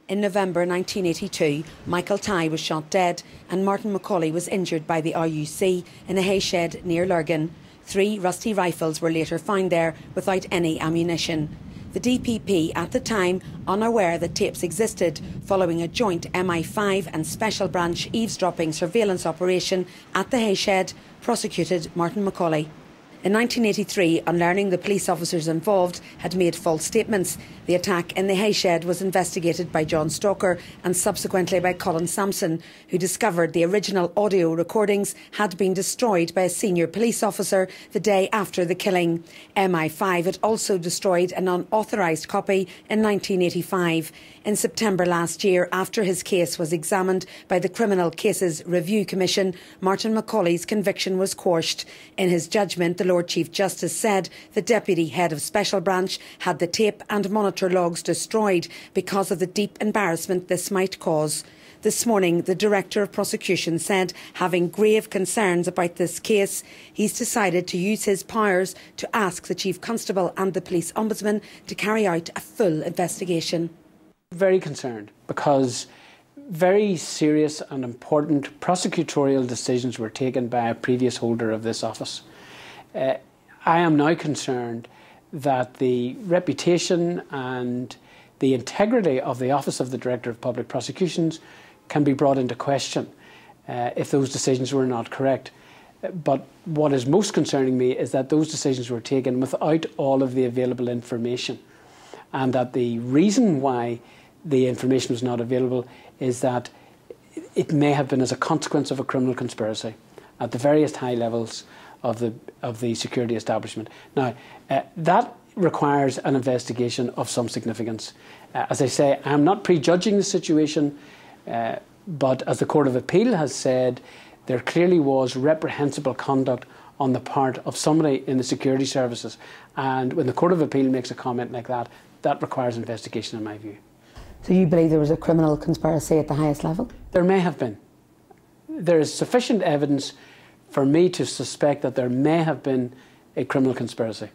In November 1982, Michael Tighe was shot dead and Martin McCauley was injured by the RUC in a hay shed near Lurgan. 3 rusty rifles were later found there without any ammunition. The DPP, at the time unaware that tapes existed, following a joint MI5 and Special Branch eavesdropping surveillance operation at the hay shed, prosecuted Martin McCauley. In 1983, on learning the police officers involved had made false statements, the attack in the hay shed was investigated by John Stalker and subsequently by Colin Sampson, who discovered the original audio recordings had been destroyed by a senior police officer the day after the killing. MI5 had also destroyed an unauthorised copy in 1985. In September last year, after his case was examined by the Criminal Cases Review Commission, Martin McCauley's conviction was quashed. In his judgment, the Lord Chief Justice said the Deputy Head of Special Branch had the tape and monitor logs destroyed because of the deep embarrassment this might cause. This morning, the Director of Prosecutions said, having grave concerns about this case, he's decided to use his powers to ask the Chief Constable and the Police Ombudsman to carry out a full investigation. Very concerned because very serious and important prosecutorial decisions were taken by a previous holder of this office. I am now concerned that the reputation and the integrity of the Office of the Director of Public Prosecutions can be brought into question if those decisions were not correct. But what is most concerning me is that those decisions were taken without all of the available information, and that the reason why the information was not available is that it may have been as a consequence of a criminal conspiracy at the various high levels of the security establishment. Now, that requires an investigation of some significance. As I say, I'm not prejudging the situation, but as the Court of Appeal has said, there clearly was reprehensible conduct on the part of somebody in the security services. And when the Court of Appeal makes a comment like that, that requires investigation in my view. So you believe there was a criminal conspiracy at the highest level? There may have been. There is sufficient evidence for me to suspect that there may have been a criminal conspiracy.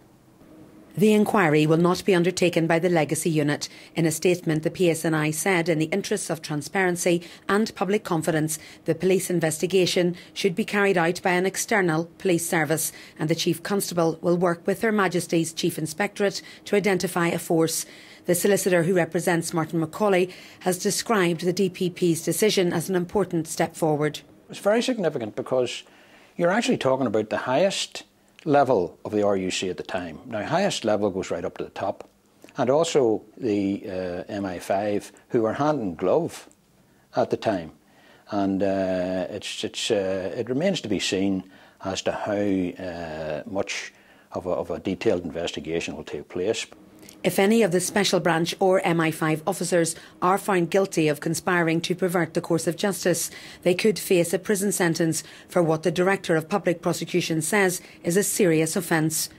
The inquiry will not be undertaken by the Legacy Unit. In a statement, the PSNI said, in the interests of transparency and public confidence, the police investigation should be carried out by an external police service, and the Chief Constable will work with Her Majesty's Chief Inspectorate to identify a force. The solicitor who represents Martin McCauley has described the DPP's decision as an important step forward. It's very significant because you're actually talking about the highest level of the RUC at the time. Now, highest level goes right up to the top. And also the MI5, who were hand in glove at the time. And it remains to be seen as to how much of a detailed investigation will take place. If any of the Special Branch or MI5 officers are found guilty of conspiring to pervert the course of justice, they could face a prison sentence for what the Director of Public Prosecutions says is a serious offence.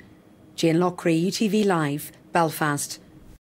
Jane Lockery, UTV Live, Belfast.